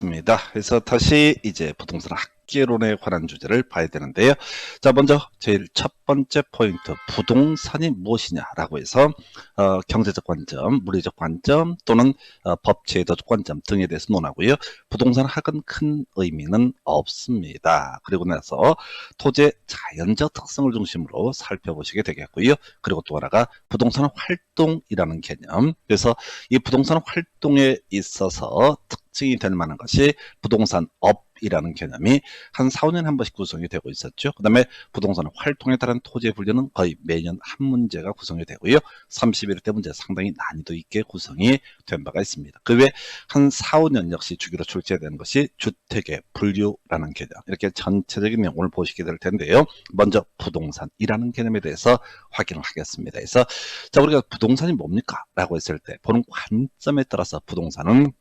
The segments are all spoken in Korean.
입니다. 그래서 다시 이제 부동산 학계론에 관한 주제를 봐야 되는데요. 자, 먼저 제일 첫 번째 포인트, 부동산이 무엇이냐라고 해서 경제적 관점, 물리적 관점 또는 법제도적 관점 등에 대해서 논하고요. 부동산 학은 큰 의미는 없습니다. 그리고 나서 토지의 자연적 특성을 중심으로 살펴보시게 되겠고요. 그리고 또 하나가 부동산 활동이라는 개념. 그래서 이 부동산 활동에 있어서 특징이 될 만한 것이 부동산 업이라는 개념이 한 4, 5년에 한 번씩 구성이 되고 있었죠. 그 다음에 부동산 활동에 따른 토지의 분류는 거의 매년 한 문제가 구성이 되고요. 31대 문제 상당히 난이도 있게 구성이 된 바가 있습니다. 그 외에 한 4, 5년 역시 주기로 출제되는 것이 주택의 분류라는 개념. 이렇게 전체적인 내용을 보시게 될 텐데요. 먼저 부동산이라는 개념에 대해서 확인을 하겠습니다. 그래서 자, 우리가 부동산이 뭡니까? 라고 했을 때 보는 관점에 따라서 부동산은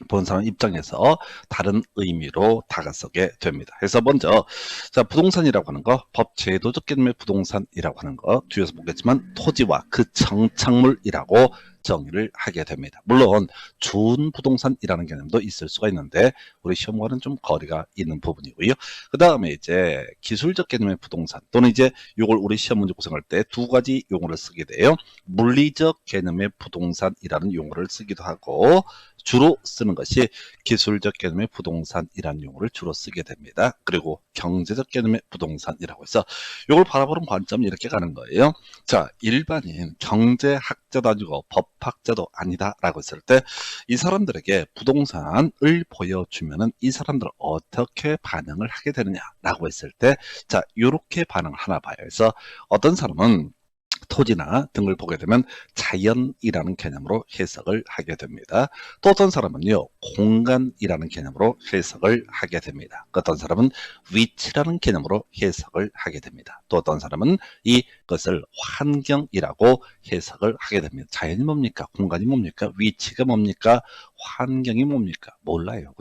보는 사람 입장에서 다른 의미로 다가서게 됩니다. 그래서 먼저 자, 부동산이라고 하는 거, 법제도적 개념의 부동산이라고 하는 거 뒤에서 보겠지만 토지와 그 정착물이라고 정의를 하게 됩니다. 물론 준부동산이라는 개념도 있을 수가 있는데 우리 시험과는 좀 거리가 있는 부분이고요. 그 다음에 이제 기술적 개념의 부동산 또는 이제 이걸 우리 시험 문제 구성할 때 두 가지 용어를 쓰게 돼요. 물리적 개념의 부동산이라는 용어를 쓰기도 하고 주로 쓰는 것이 기술적 개념의 부동산이라는 용어를 주로 쓰게 됩니다. 그리고 경제적 개념의 부동산이라고 해서 이걸 바라보는 관점이 이렇게 가는 거예요. 자, 일반인 경제학자도 아니고 법학자도 아니다 라고 했을 때 이 사람들에게 부동산을 보여주면은 이 사람들은 어떻게 반응을 하게 되느냐 라고 했을 때 자, 이렇게 반응을 하나 봐요. 그래서 어떤 사람은 토지나 등을 보게 되면 자연이라는 개념으로 해석을 하게 됩니다. 또 어떤 사람은요, 공간이라는 개념으로 해석을 하게 됩니다. 어떤 사람은 위치라는 개념으로 해석을 하게 됩니다. 또 어떤 사람은 이것을 환경이라고 해석을 하게 됩니다. 자연이 뭡니까? 공간이 뭡니까? 위치가 뭡니까? 환경이 뭡니까? 몰라요.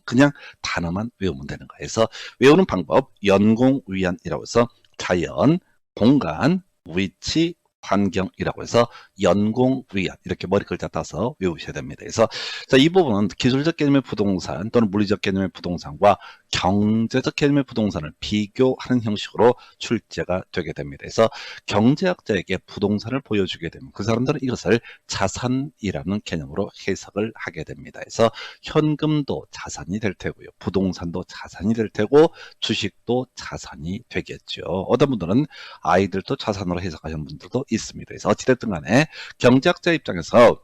그냥 단어만 외우면 되는 거예요. 그래서 외우는 방법, 연공위안이라고 해서 자연, 공간, 위치, 환경이라고 해서 연공위안 이렇게 머리 글자 따서 외우셔야 됩니다. 그래서 자, 이 부분은 기술적 개념의 부동산 또는 물리적 개념의 부동산과 경제적 개념의 부동산을 비교하는 형식으로 출제가 되게 됩니다. 그래서 경제학자에게 부동산을 보여주게 되면 그 사람들은 이것을 자산이라는 개념으로 해석을 하게 됩니다. 그래서 현금도 자산이 될 테고요. 부동산도 자산이 될 테고 주식도 자산이 되겠죠. 어떤 분들은 아이들도 자산으로 해석하시는 분들도 있습니다. 그래서 어찌됐든 간에 경제학자 입장에서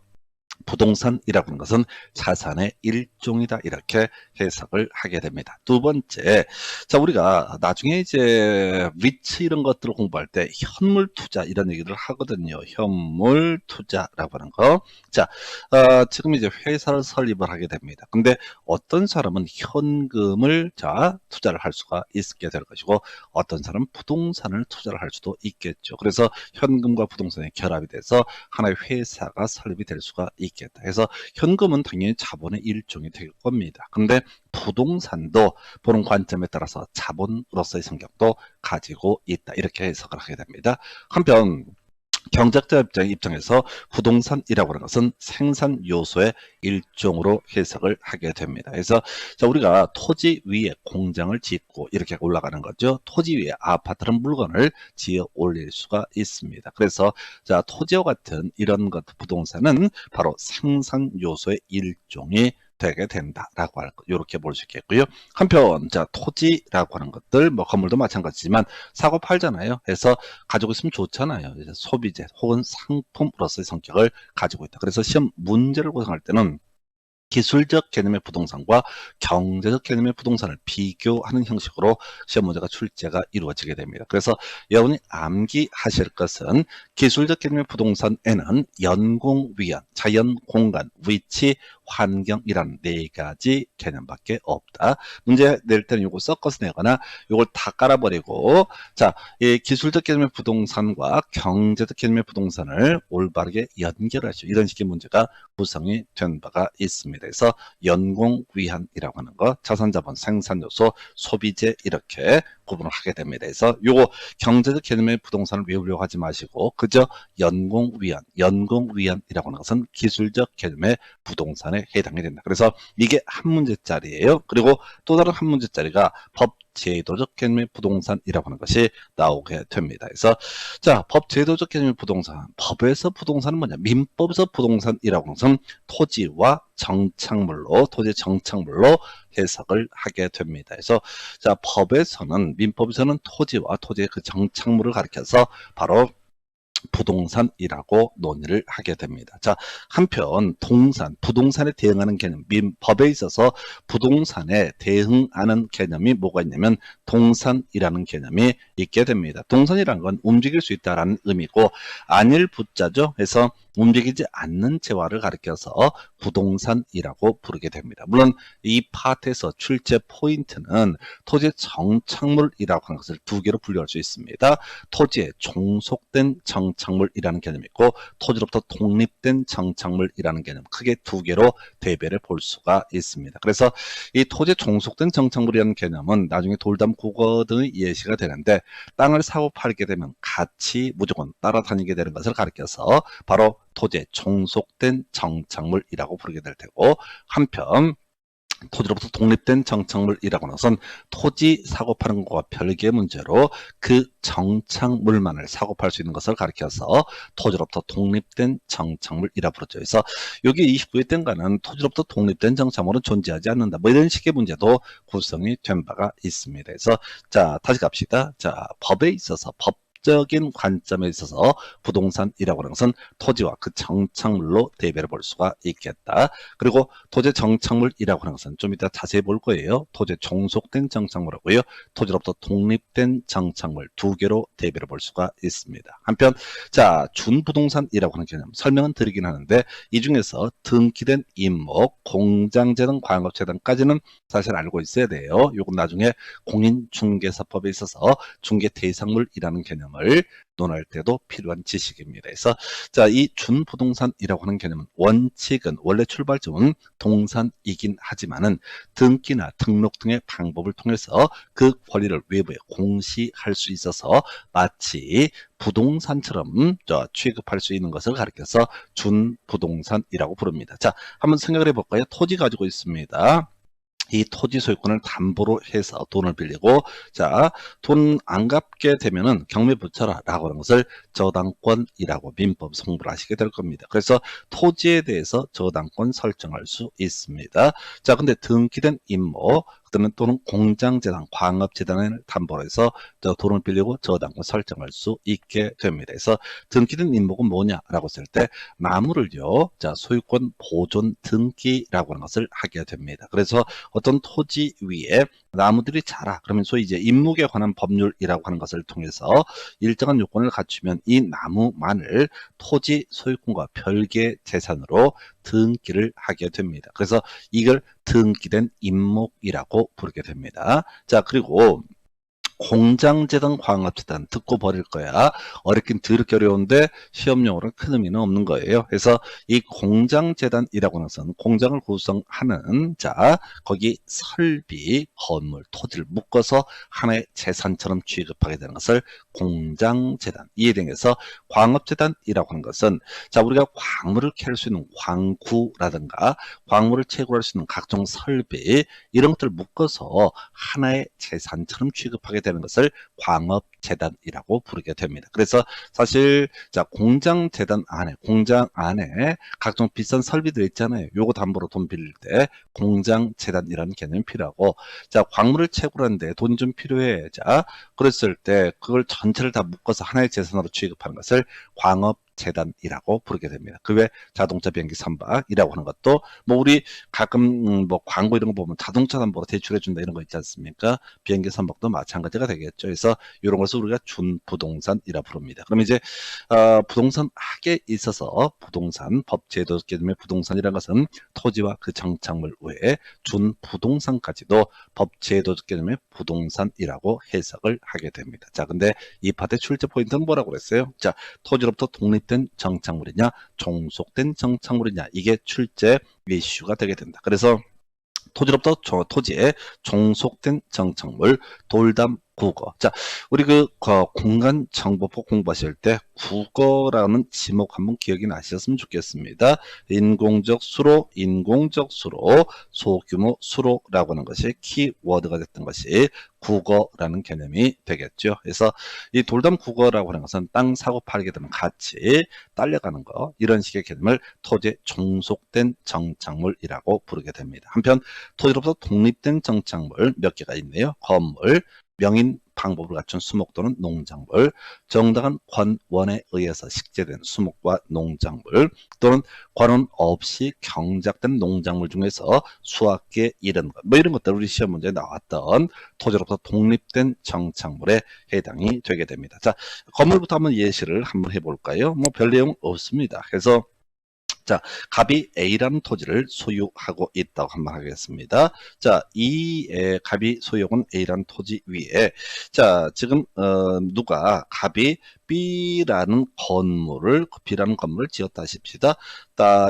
부동산이라고 하는 것은 자산의 일종이다 이렇게 해석을 하게 됩니다. 두 번째, 자, 우리가 나중에 이제 위치 이런 것들을 공부할 때 현물 투자 이런 얘기를 하거든요. 현물 투자라고 하는 거. 자, 지금 이제 회사를 설립을 하게 됩니다. 근데 어떤 사람은 현금을 자 투자를 할 수가 있게 될 것이고 어떤 사람은 부동산을 투자를 할 수도 있겠죠. 그래서 현금과 부동산의 결합이 돼서 하나의 회사가 설립이 될 수가 있겠다. 그래서 현금은 당연히 자본의 일종이 될 겁니다. 그런데 부동산도 보는 관점에 따라서 자본으로서의 성격도 가지고 있다. 이렇게 해석을 하게 됩니다. 한편 경제학자 입장에서 부동산이라고 하는 것은 생산 요소의 일종으로 해석을 하게 됩니다. 그래서 자, 우리가 토지 위에 공장을 짓고 이렇게 올라가는 거죠. 토지 위에 아파트는 물건을 지어 올릴 수가 있습니다. 그래서 자, 토지와 같은 이런 것 부동산은 바로 생산 요소의 일종이 되게 된다라고 할 거, 이렇게 볼 수 있겠고요. 한편 자, 토지라고 하는 것들 뭐 건물도 마찬가지지만 사고 팔잖아요. 그래서 가지고 있으면 좋잖아요. 소비재 혹은 상품으로서의 성격을 가지고 있다. 그래서 시험 문제를 구성할 때는 기술적 개념의 부동산과 경제적 개념의 부동산을 비교하는 형식으로 시험 문제가 출제가 이루어지게 됩니다. 그래서 여러분이 암기하실 것은 기술적 개념의 부동산에는 연공위안, 자연, 공간, 위치, 환경이라는 네 가지 개념밖에 없다. 문제 낼 때는 이거 섞어서 내거나 이걸 다 깔아버리고 자, 이 기술적 개념의 부동산과 경제적 개념의 부동산을 올바르게 연결하죠. 이런 식의 문제가 구성이 된 바가 있습니다. 그래서 연공위안이라고 하는 거, 자산자본, 생산요소, 소비재 이렇게 구분을 하게 됩니다. 그래서 요거 경제적 개념의 부동산을 외우려고 하지 마시고 그저 연공위안이라고 하는 것은 기술적 개념의 부동산 부동산에 해당이 된다. 그래서 이게 한 문제짜리예요. 그리고 또 다른 한 문제짜리가 법 제도적 개념의 부동산이라고 하는 것이 나오게 됩니다. 그래서 자, 법 제도적 개념의 부동산, 법에서 부동산은 뭐냐? 민법에서 부동산이라고 하는 것은 토지와 정착물로, 토지 정착물로 해석을 하게 됩니다. 그래서 자, 법에서는, 민법에서는 토지와 토지의 그 정착물을 가리켜서 바로 부동산이라고 논의를 하게 됩니다. 자, 한편 동산, 부동산에 대응하는 개념, 민법에 있어서 부동산에 대응하는 개념이 뭐가 있냐면 동산이라는 개념이 있게 됩니다. 동산이라는 건 움직일 수 있다라는 의미고 안일 부자죠. 해서 움직이지 않는 재화를 가리켜서 부동산이라고 부르게 됩니다. 물론 이 파트에서 출제 포인트는 토지의 정착물이라고 하는 것을 두 개로 분류할 수 있습니다. 토지에 종속된 정착물이라는 개념이 있고 토지로부터 독립된 정착물이라는 개념, 크게 두 개로 대별해 볼 수가 있습니다. 그래서 이 토지에 종속된 정착물이라는 개념은 나중에 돌담 국어 등의 예시가 되는데 땅을 사고 팔게 되면 같이 무조건 따라다니게 되는 것을 가리켜서 바로 토지에 종속된 정착물이라고 부르게 될 테고 한편 토지로부터 독립된 정착물이라고 하는 것은 토지 사고 파는 것과 별개의 문제로 그 정착물만을 사고 팔 수 있는 것을 가리켜서 토지로부터 독립된 정착물이라고 부르죠. 그래서 여기 29회 땐가는 토지로부터 독립된 정착물은 존재하지 않는다. 뭐 이런 식의 문제도 구성이 된 바가 있습니다. 그래서 자, 다시 갑시다. 자, 법에 있어서 적인 관점에 있어서 부동산이라고 하는 것은 토지와 그 정착물로 대별해 볼 수가 있겠다. 그리고 토지 정착물이라고 하는 것은 좀 이따 자세히 볼 거예요. 토지에 종속된 정착물하고요. 토지로부터 독립된 정착물 두 개로 대별해 볼 수가 있습니다. 한편 자, 준부동산이라고 하는 개념 설명은 드리긴 하는데 이 중에서 등기된 임목, 공장재단, 광업재단까지는 사실 알고 있어야 돼요. 요건 나중에 공인중개사법에 있어서 중개대상물이라는 개념 을 논할 때도 필요한 지식입니다. 그래서 자, 이 준부동산이라고 하는 개념은 원칙은 원래 출발점은 동산이긴 하지만은 등기나 등록 등의 방법을 통해서 그 권리를 외부에 공시할 수 있어서 마치 부동산처럼 취급할 수 있는 것을 가리켜서 준부동산이라고 부릅니다. 자, 한번 생각을 해볼까요? 토지 가지고 있습니다. 이 토지 소유권을 담보로 해서 돈을 빌리고 자, 돈 안 갚게 되면은 경매 붙여라 라고 하는 것을 저당권이라고 민법 성불 하시게 될 겁니다. 그래서 토지에 대해서 저당권 설정할 수 있습니다. 자, 근데 등기된 임목 또는 공장재단, 광업재단을 담보로 해서 돈을 빌리고 저당권 설정할 수 있게 됩니다. 그래서 등기된 임목은 뭐냐라고 했을 때 나무를요, 자, 소유권 보존 등기라고 하는 것을 하게 됩니다. 그래서 어떤 토지 위에 나무들이 자라. 그러면 소위 이제 임목에 관한 법률이라고 하는 것을 통해서 일정한 요건을 갖추면 이 나무만을 토지 소유권과 별개 재산으로 등기를 하게 됩니다. 그래서 이걸 등기된 임목이라고 부르게 됩니다. 자, 그리고 공장재단, 광업재단 듣고 버릴 거야. 어렵긴 더럽게 어려운데 시험용으로는 큰 의미는 없는 거예요. 그래서 이 공장재단이라고 하는 것은 공장을 구성하는 자, 거기 설비, 건물, 토지를 묶어서 하나의 재산처럼 취급하게 되는 것을 공장재단, 이에 대해서 광업재단이라고 하는 것은 자, 우리가 광물을 캘 수 있는 광구라든가 광물을 채굴할 수 있는 각종 설비 이런 것들을 묶어서 하나의 재산처럼 취급하게 되는 것을 광업재단이라고 부르게 됩니다. 그래서 사실 자, 공장 안에 각종 비싼 설비들 있잖아요. 요거 담보로 돈 빌릴 때 공장재단이라는 개념이 필요하고 자, 광물을 채굴하는데 돈이 좀 필요해. 자, 그랬을 때 그걸 전체를 다 묶어서 하나의 재산으로 취급하는 것을 광업재단이라고 부르게 됩니다. 그 외 자동차, 비행기, 선박이라고 하는 것도 뭐 우리 가끔 뭐 광고 이런 거 보면 자동차 담보로 대출해 준다 이런 거 있지 않습니까? 비행기, 선박도 마찬가지가 되겠죠. 그래서 이런 것을 우리가 준부동산이라 부릅니다. 그럼 이제 부동산 학에 있어서 부동산 법제도 개념의 부동산이라는 것은 토지와 그 정착물 외에 준부동산까지도 법제도 개념의 부동산이라고 해석을 하게 됩니다. 자, 근데 이 파트의 출제 포인트는 뭐라고 그랬어요? 자, 토지로부터 독립된 정착물이냐 종속된 정착물이냐 이게 출제 이슈가 되게 된다. 그래서 토지로부터 토지에 종속된 정착물, 돌담 국어. 자, 우리 공간정보법 공부하실 때 국어라는 지목 한번 기억이 나셨으면 좋겠습니다. 인공적 수로, 소규모 수로라고 하는 것이 키워드가 됐던 것이 국어라는 개념이 되겠죠. 그래서 이 돌담 국어라고 하는 것은 땅 사고 팔게 되면 같이 딸려가는 거, 이런 식의 개념을 토지에 종속된 정착물이라고 부르게 됩니다. 한편 토지로부터 독립된 정착물 몇 개가 있네요. 건물, 명인 방법을 갖춘 수목 또는 농작물, 정당한 관원에 의해서 식재된 수목과 농작물, 또는 관원 없이 경작된 농작물 중에서 수확기에 이른 것, 뭐 이런 것들 우리 시험 문제에 나왔던 토지로부터 독립된 정착물에 해당이 되게 됩니다. 자, 건물부터 한번 예시를 한번 해볼까요? 뭐 별 내용 없습니다. 그래서 자, 갑이 A라는 토지를 소유하고 있다고 한번 하겠습니다. 자, 갑이 소유한 A라는 토지 위에, 자, 지금 누가 갑이 B라는 건물을 지었다 하십시다.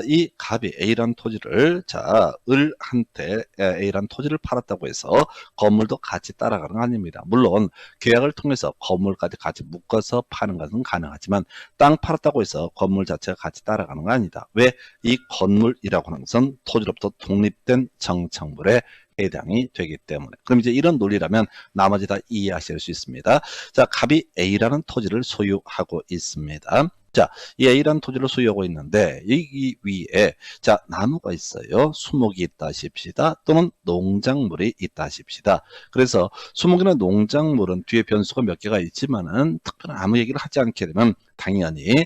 이 갑이 A라는 토지를, 자, 을한테 A라는 토지를 팔았다고 해서 건물도 같이 따라가는 거 아닙니다. 물론 계약을 통해서 건물까지 같이 묶어서 파는 것은 가능하지만 땅 팔았다고 해서 건물 자체가 같이 따라가는 거 아니다. 왜? 이 건물이라고 하는 것은 토지로부터 독립된 정착물에 해당이 되기 때문에. 그럼 이제 이런 논리라면 나머지 다 이해하실 수 있습니다. 자, 갑이 A라는 토지를 소유하고 있습니다. 자, 이 A라는 토지를 소유하고 있는데 이 위에, 자, 나무가 있어요. 수목이 있다 하십시다. 또는 농작물이 있다 하십시다. 그래서 수목이나 농작물은 뒤에 변수가 몇 개가 있지만은 특별한 아무 얘기를 하지 않게 되면 당연히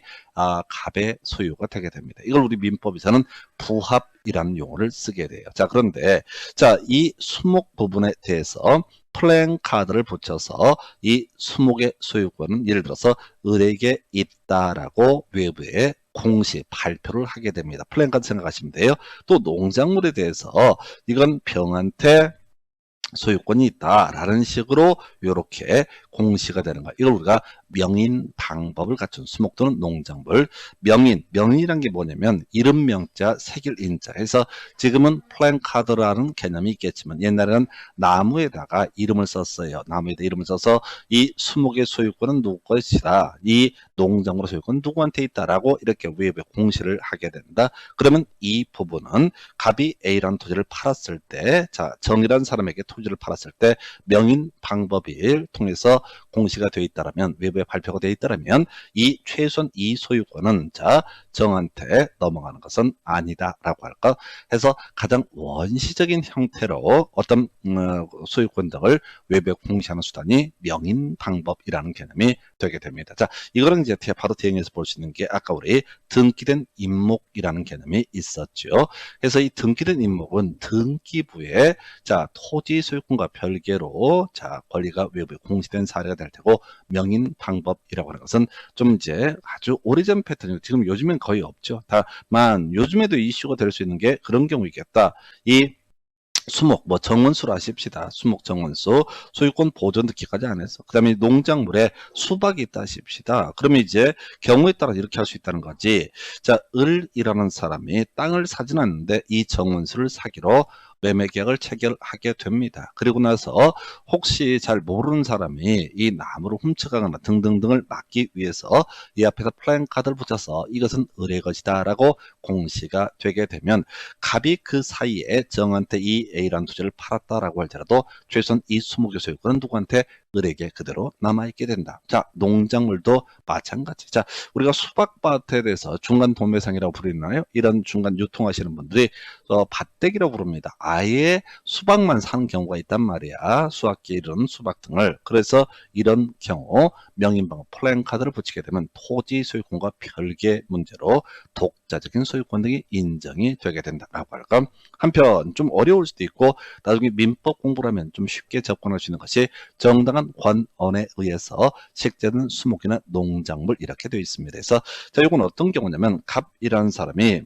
갑의 소유가 되게 됩니다. 이걸 우리 민법에서는 부합이라는 용어를 쓰게 돼요. 자, 그런데 자, 이 수목 부분에 대해서 플랜카드를 붙여서 이 수목의 소유권은 예를 들어서 을에게 있다라고 외부에 공시 발표를 하게 됩니다. 플랜카드 생각하시면 돼요. 또 농작물에 대해서 이건 병한테 소유권이 있다라는 식으로 이렇게 공시가 되는 거예요. 이걸 우리가 명인 방법을 갖춘 수목 또는 농작물. 명인이란 게 뭐냐면 이름 명자 새길 인자 해서 지금은 플랜카드라는 개념이 있겠지만 옛날에는 나무에다가 이름을 썼어요. 나무에다 이름을 써서 이 수목의 소유권은 누구 것이다. 이 농작물의 소유권은 누구한테 있다라고 이렇게 외부에 공시를 하게 된다. 그러면 이 부분은 갑이 A라는 토지를 팔았을 때, 자, 정이라는 사람에게 토지를 팔았을 때 명인 방법을 통해서 공시가 되어 있다라면, 외부에 발표가 되어 있다라면 최소한 이 소유권은 자, 정한테 넘어가는 것은 아니다라고 할까 해서 가장 원시적인 형태로 어떤 소유권 등을 외부에 공시하는 수단이 명인 방법이라는 개념이 되게 됩니다. 자, 이거는 이제 바로 대응해서 볼 수 있는 게 아까 우리 등기된 임목이라는 개념이 있었죠. 그래서 이 등기된 임목은 등기부에, 자, 토지 소유권과 별개로, 자, 권리가 외부에 공시된 사례가 될 테고, 명인 방법이라고 하는 것은 좀 이제 아주 오래전 패턴이고 지금 요즘엔 거의 없죠. 다만 요즘에도 이슈가 될 수 있는 게 그런 경우이겠다. 이 수목, 뭐 정원수로 하십시다. 수목 정원수, 소유권 보존 듣기까지 안 해서. 그 다음에 농작물에 수박이 있다 하십시다. 그러면 이제 경우에 따라 이렇게 할 수 있다는 거지. 자, 을이라는 사람이 땅을 사진 않는데 이 정원수를 사기로 매매 계약을 체결하게 됩니다. 그리고 나서 혹시 잘 모르는 사람이 이 나무를 훔쳐가거나 등등등을 막기 위해서 이 앞에서 플랜카드를 붙여서 이것은 을의 것이다 라고 공시가 되게 되면 갑이 그 사이에 정한테 이 A라는 토지를 팔았다라고 할지라도 최소한 이 수목의 소유권은 누구한테? 을에게 그대로 남아있게 된다. 자, 농작물도 마찬가지. 자, 우리가 수박밭에 대해서 중간 도매상이라고 부르나요? 이런 중간 유통하시는 분들이 밭대기라고 부릅니다. 아예 수박만 사는 경우가 있단 말이야. 수확기 이런 수박 등을. 그래서 이런 경우 명인방법 플랜카드를 붙이게 되면 토지 소유권과 별개 문제로 독자적인 소유권 등이 인정이 되게 된다라고 할까. 한편 좀 어려울 수도 있고 나중에 민법 공부를 하면 좀 쉽게 접근할 수 있는 것이 정당한 관원에 의해서 식재된 수목이나 농작물 이렇게 되어 있습니다. 그래서 자, 이건 어떤 경우냐면 갑이라는 사람이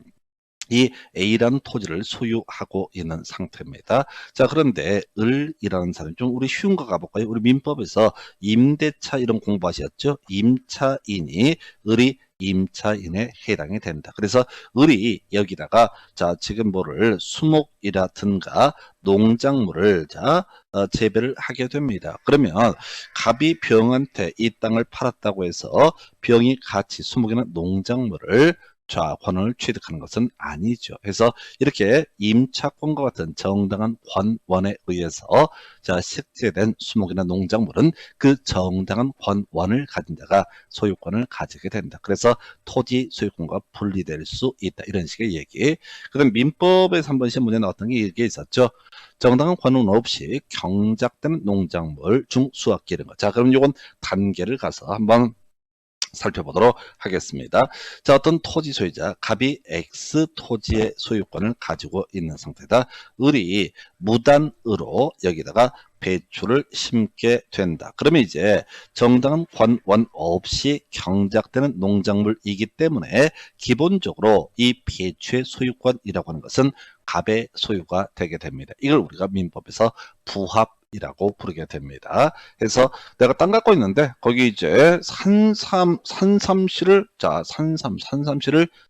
이 A라는 토지를 소유하고 있는 상태입니다. 자, 그런데 을이라는 사람, 좀 우리 쉬운 거 가볼까요? 우리 민법에서 임대차 이런 공부하셨죠? 임차인이 을이 임차인에 해당이 된다. 그래서 을이 여기다가 자 지금 뭐를 수목이라든가 농작물을 재배를 하게 됩니다. 그러면 갑이 병한테 이 땅을 팔았다고 해서 병이 같이 수목이나 농작물을 권을 취득하는 것은 아니죠. 그래서 이렇게 임차권과 같은 정당한 권원에 의해서 식재된 수목이나 농작물은 그 정당한 권원을 가진 자가 소유권을 가지게 된다. 그래서 토지 소유권과 분리될 수 있다. 이런 식의 얘기. 그다음 민법에서 한 번씩 문제 나왔던 게 이게 있었죠. 정당한 권한 없이 경작되는 농작물 중 수확기 이런 거. 자, 그럼 이건 단계를 가서 한번 살펴보도록 하겠습니다. 자, 어떤 토지 소유자, 갑이 X 토지의 소유권을 가지고 있는 상태다. 을이 무단으로 여기다가 배추를 심게 된다. 그러면 이제 정당한 권원 없이 경작되는 농작물이기 때문에 기본적으로 이 배추의 소유권이라고 하는 것은 갑의 소유가 되게 됩니다. 이걸 우리가 민법에서 부합이라고 부르게 됩니다. 그래서 내가 땅 갖고 있는데 거기 이제 산삼씨를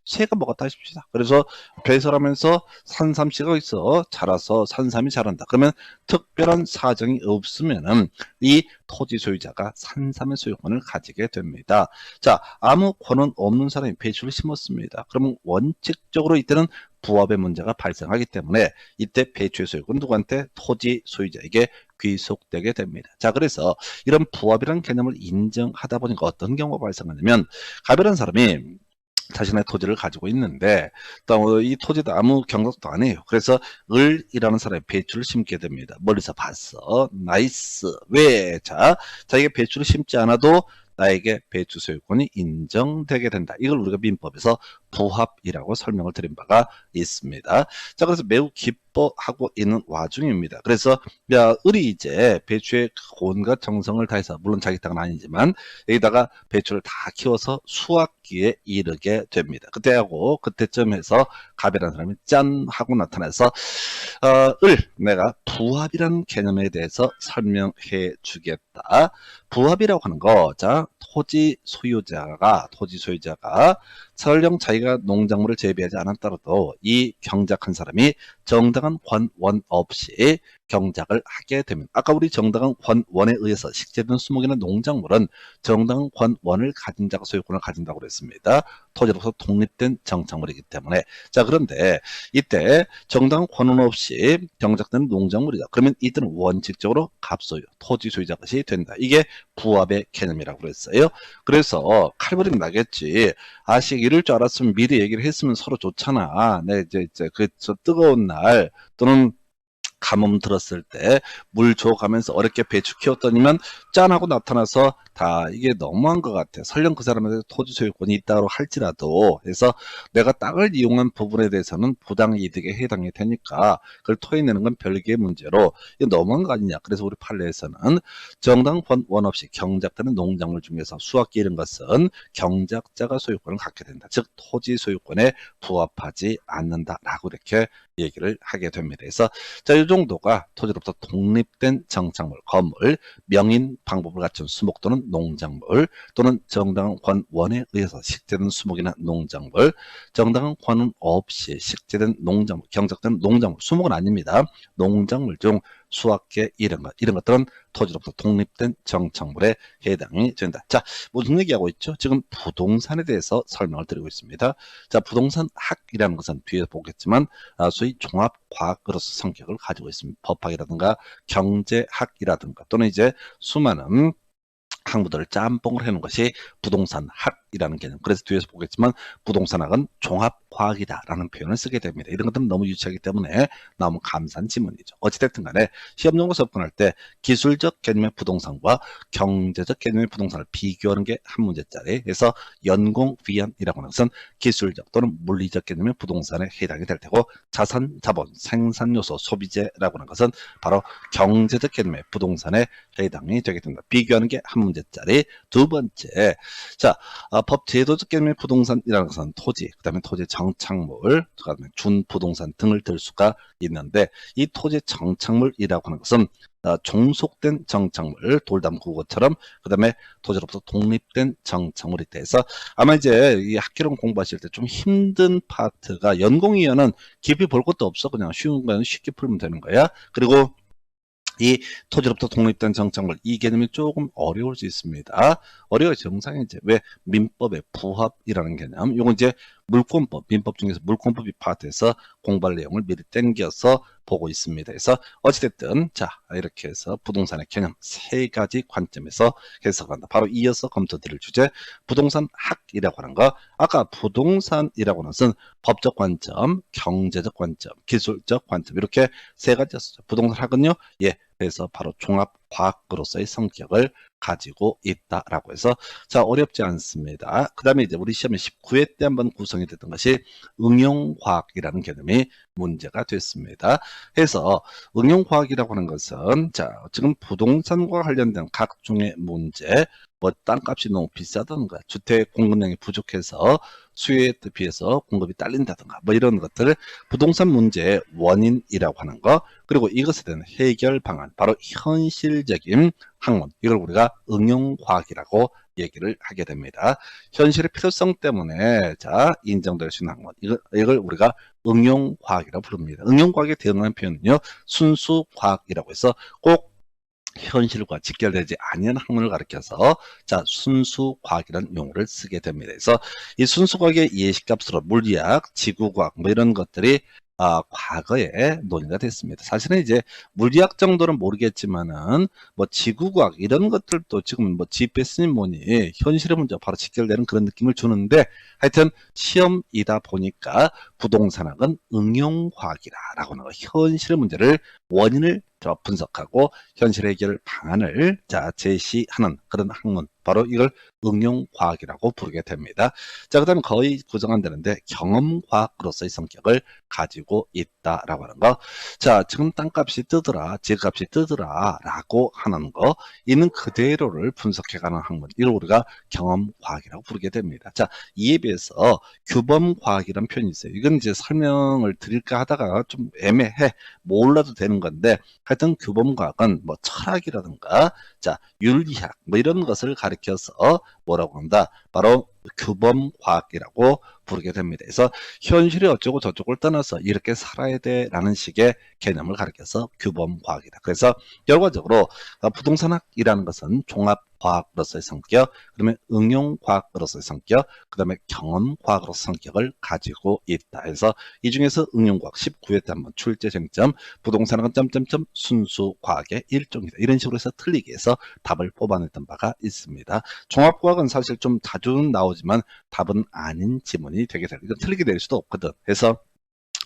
새가 먹었다 하십시다. 그래서 배설하면서 산삼씨가 있어 자라서 산삼이 자란다. 그러면 특별한 사정이 없으면은 이 토지 소유자가 산삼의 소유권을 가지게 됩니다. 자, 아무 권한 없는 사람이 배추를 심었습니다. 그러면 원칙적으로 이때는 부합의 문제가 발생하기 때문에 이때 배추의 소유권 누구한테? 토지 소유자에게 귀속되게 됩니다. 자, 그래서 이런 부합이라는 개념을 인정하다 보니까 어떤 경우가 발생하냐면 갑이라는 사람이 자신의 토지를 가지고 있는데 또 이 토지도 아무 경작도 안 해요. 그래서 을이라는 사람이 배추를 심게 됩니다. 멀리서 봤어. 나이스. 왜? 자기가 배추를 심지 않아도 나에게 배추 소유권이 인정되게 된다. 이걸 우리가 민법에서 부합이라고 설명을 드린 바가 있습니다. 자, 그래서 매우 기뻐하고 있는 와중입니다. 그래서 을이 이제 배추에 온갖 정성을 다해서 물론 자기 땅은 아니지만 여기다가 배추를 다 키워서 수확기에 이르게 됩니다. 그때쯤에서 갑이라는 사람이 짠 하고 나타나서 내가 부합이라는 개념에 대해서 설명해 주겠다. 부합이라고 하는 거, 토지 소유자가 설령 자기가 농작물을 재배하지 않았더라도 이 경작한 사람이 정당한 권원 없이 경작을 하게 되면, 아까 우리 정당한 권원에 의해서 식재된 수목이나 농작물은 정당한 권원을 가진 자가 소유권을 가진다고 그랬습니다. 토지로서 독립된 정착물이기 때문에. 자, 그런데 이때 정당한 권원 없이 경작된 농작물이다. 그러면 이때는 원칙적으로 갑소유, 토지 소유자 것이 된다. 이게 부합의 개념이라고 그랬어요. 그래서 칼부림 나겠지. 아식 이럴 줄 알았으면 미리 얘기를 했으면 서로 좋잖아. 네, 이제 저 뜨거운 날 또는 가뭄 들었을 때 물 줘가면서 어렵게 배추 키웠더니만 짠하고 나타나서 다 이게 너무한 것 같아. 설령 그 사람한테 토지 소유권이 있다고 할지라도 해서 내가 땅을 이용한 부분에 대해서는 부당이득에 해당이 되니까 그걸 토해내는 건 별개의 문제로 이게 너무한 거 아니냐. 그래서 우리 판례에서는 정당 권원 없이 경작되는 농작물 중에서 수확기 이런 것은 경작자가 소유권을 갖게 된다. 즉 토지 소유권에 부합하지 않는다라고 이렇게 얘기를 하게 됩니다. 그래서 이 정도가 토지로부터 독립된 정착물, 건물, 명인 방법을 갖춘 수목 또는 농작물 또는 정당한 권원에 의해서 식재된 수목이나 농작물, 정당한 권은 없이 식재된 농작물, 경작된 농작물, 수목은 아닙니다. 농작물 중 수확계 이런 것들은 토지로부터 독립된 정착물에 해당이 된다. 자, 무슨 얘기하고 있죠? 지금 부동산에 대해서 설명을 드리고 있습니다. 자, 부동산 학이라는 것은 뒤에 보겠지만 소위 종합과학으로서 성격을 가지고 있습니다. 법학이라든가 경제학이라든가 또는 이제 수많은 학문들을 짬뽕을 해놓은 것이 부동산 학이라는 개념. 그래서 뒤에서 보겠지만 부동산학은 종합과학이다라는 표현을 쓰게 됩니다. 이런 것들은 너무 유치하기 때문에 너무 감사한 지문이죠. 어찌됐든 간에 시험용고 접근할 때 기술적 개념의 부동산과 경제적 개념의 부동산을 비교하는 게 한 문제짜리. 그래서 연공비안이라고 하는 것은 기술적 또는 물리적 개념의 부동산에 해당이 될 테고 자산, 자본, 생산요소, 소비재라고 하는 것은 바로 경제적 개념의 부동산에 해당이 되게 됩니다. 비교하는 게 한 문제짜리. 두 번째, 자, 법 제도적 개념의 부동산이라는 것은 토지, 그 다음에 토지 정착물, 그 다음에 준부동산 등을 들 수가 있는데, 이 토지 정착물이라고 하는 것은 종속된 정착물, 돌담국어처럼, 그 다음에 토지로부터 독립된 정착물에 대해서 아마 이제 이 학기론 공부하실 때 좀 힘든 파트가, 연공이어는 깊이 볼 것도 없어. 그냥 쉬운 거는 쉽게 풀면 되는 거야. 그리고 이 토지로부터 독립된 정착물, 이 개념이 조금 어려울 수 있습니다. 어려워 정상이지. 왜? 민법의 부합이라는 개념. 요건 이제 물권법, 민법 중에서 물권법이 파트에서 공부할 내용을 미리 땡겨서 보고 있습니다. 그래서 어찌됐든 자, 이렇게 해서 부동산의 개념 세 가지 관점에서 해석한다. 바로 이어서 검토드릴 주제, 부동산 학이라고 하는 거. 아까 부동산이라고 하는 것은 법적 관점, 경제적 관점, 기술적 관점, 이렇게 세 가지였어요. 부동산 학은요, 예, 그래서 바로 종합과학으로서의 성격을 가지고 있다라고 해서, 자, 어렵지 않습니다. 그 다음에 이제 우리 시험에 19회 때 한번 구성이 됐던 것이 응용과학이라는 개념이 문제가 됐습니다. 그래서 응용과학이라고 하는 것은, 자, 지금 부동산과 관련된 각종의 문제, 뭐 땅값이 너무 비싸다든가, 주택 공급량이 부족해서 수요에 비해서 공급이 딸린다든가, 뭐 이런 것들을 부동산 문제의 원인이라고 하는 거, 그리고 이것에 대한 해결 방안, 바로 현실적인 학문, 이걸 우리가 응용과학이라고 얘기를 하게 됩니다. 현실의 필요성 때문에 자 인정될 수 있는 학문, 이걸 우리가 응용과학이라고 부릅니다. 응용과학에 대응하는 표현은요, 순수과학이라고 해서 꼭 현실과 직결되지 아니한 학문을 가리켜서 자 순수과학이라는 용어를 쓰게 됩니다. 그래서 이 순수과학의 예시값으로 물리학, 지구과학 뭐 이런 것들이 과거에 논의가 됐습니다. 사실은 이제 물리학 정도는 모르겠지만은 뭐 지구과학 이런 것들도 지금 뭐 GPS니 뭐니 현실의 문제와 바로 직결되는 그런 느낌을 주는데, 하여튼 시험이다 보니까 부동산학은 응용과학이라고 하는 거, 현실의 문제를 원인을 분석하고 현실 해결 방안을 자 제시하는 그런 학문, 바로 이걸 응용과학이라고 부르게 됩니다. 자, 그 다음에 거의 구성안 되는데 경험과학으로서의 성격을 가지고 있다라고 하는 거. 자, 지금 땅값이 뜨더라, 집값이 뜨더라 라고 하는 거, 있는 그대로를 분석해가는 학문, 이걸 우리가 경험과학이라고 부르게 됩니다. 자, 이에 비해서 규범과학이라는 표현이 있어요. 이건 이제 설명을 드릴까 하다가 좀 애매해, 몰라도 되는 건데, 하여튼 규범과학은 뭐 철학이라든가 자 윤리학 뭐 이런 것을 가리켜서 뭐라고 한다, 바로 규범과학이라고 부르게 됩니다. 그래서 현실이 어쩌고 저쩌고를 떠나서 이렇게 살아야 돼 라는 식의 개념을 가리켜서 규범과학이다. 그래서 결과적으로 부동산학이라는 것은 종합과학으로서의 성격, 그다음에 응용과학으로서의 성격, 그 다음에 경험과학으로서의 성격을 가지고 있다. 그래서 이 중에서 응용과학 19회 때 한번 출제 쟁점, 부동산학은 점점점 순수과학의 일종이다, 이런 식으로 해서 틀리게 해서 답을 뽑아냈던 바가 있습니다. 종합과학은 사실 좀 자주 나오지만 답은 아닌 지문이 되게 돼요. 이건 틀리게 될 수도 없거든. 그래서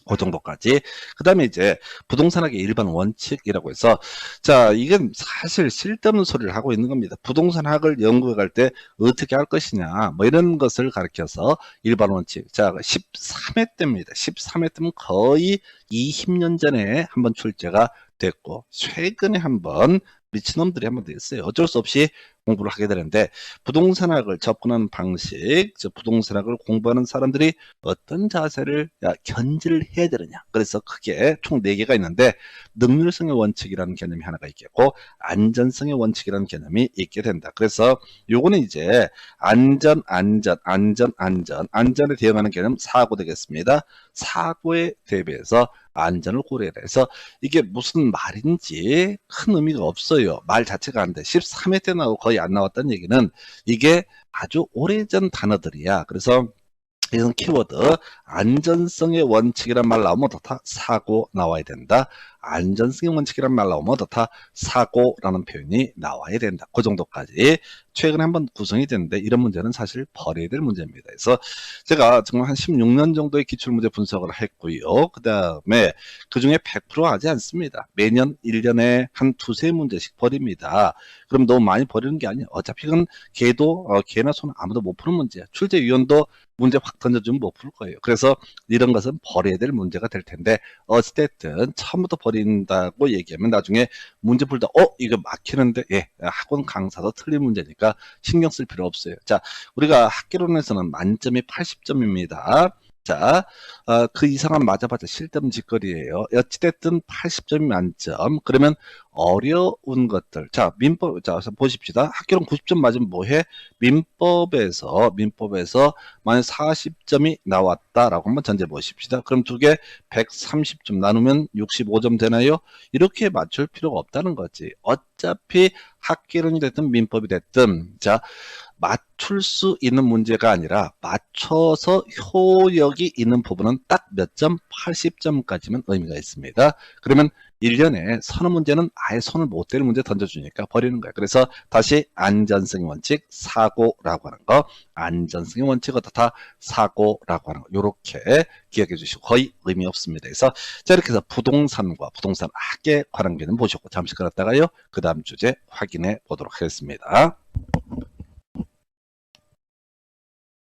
그 정도까지. 그 다음에 이제 부동산학의 일반 원칙이라고 해서, 자, 이건 사실 쓸데없는 소리를 하고 있는 겁니다. 부동산학을 연구해 갈 때 어떻게 할 것이냐, 뭐 이런 것을 가르쳐서 일반 원칙. 자, 13회 때입니다. 13회 때면 거의 20년 전에 한번 출제가 됐고, 최근에 한번 미친놈들이 한번 됐어요. 어쩔 수 없이 공부를 하게 되는데, 부동산학을 접근하는 방식, 부동산학을 공부하는 사람들이 어떤 자세를 견지를 해야 되느냐. 그래서 크게 총 4개가 있는데, 능률성의 원칙이라는 개념이 하나가 있겠고, 안전성의 원칙이라는 개념이 있게 된다. 그래서 요거는 이제 안전에 대응하는 개념 사고 되겠습니다. 사고에 대비해서 안전을 고려해야 돼서 이게 무슨 말인지 큰 의미가 없어요. 말 자체가 안 돼. 13회 때 나오고 거의 안 나왔다는 얘기는 이게 아주 오래전 단어들이야. 그래서 이런 키워드, 안전성의 원칙이란 말 나오면 다 사고 나와야 된다. 안전성의 원칙이란 말 나오면 다 사고라는 표현이 나와야 된다. 그 정도까지 최근에 한번 구성이 됐는데, 이런 문제는 사실 버려야 될 문제입니다. 그래서 제가 정말 한 16년 정도의 기출문제 분석을 했고요. 그 다음에 그 중에 100% 하지 않습니다. 매년 1년에 한 2-3문제씩 버립니다. 그럼 너무 많이 버리는 게 아니에요. 어차피 이건 개나 소나 아무도 못 푸는 문제야. 출제위원도 문제 확 던져주면 못 풀 거예요. 그래서 이런 것은 버려야 될 문제가 될 텐데, 어찌됐든 처음부터 버리는 버린다고 얘기하면 나중에 문제 풀다 이거 막히는데 학원 강사도 틀린 문제니까 신경 쓸 필요 없어요. 자, 우리가 학계론에서는 만점이 80점입니다. 자, 그 이상은 맞아봤자 실점 짓거리예요. 어찌됐든 80점이 만점. 그러면 어려운 것들. 자, 민법, 자, 보십시다. 학교는 90점 맞으면 뭐해? 민법에서 만약 40점이 나왔다라고 한번 전제 보십시다. 그럼 두 개 130점 나누면 65점 되나요? 이렇게 맞출 필요가 없다는 거지. 어차피 학계론이 됐든 민법이 됐든, 자, 맞출 수 있는 문제가 아니라 맞춰서 효력이 있는 부분은 딱 몇 점? 80점까지면 의미가 있습니다. 그러면 1년에 서너 문제는 아예 손을 못 대는 문제 던져주니까 버리는 거예요. 그래서 다시 안전성의 원칙, 사고라고 하는 거, 안전성의 원칙 어떻다? 사고라고 하는 거. 요렇게 기억해 주시고 거의 의미 없습니다. 그래서 자, 이렇게 해서 부동산과 부동산 학에 관한 개념 보셨고 잠시 끌었다가요. 그 다음 주제 확인해 보도록 하겠습니다.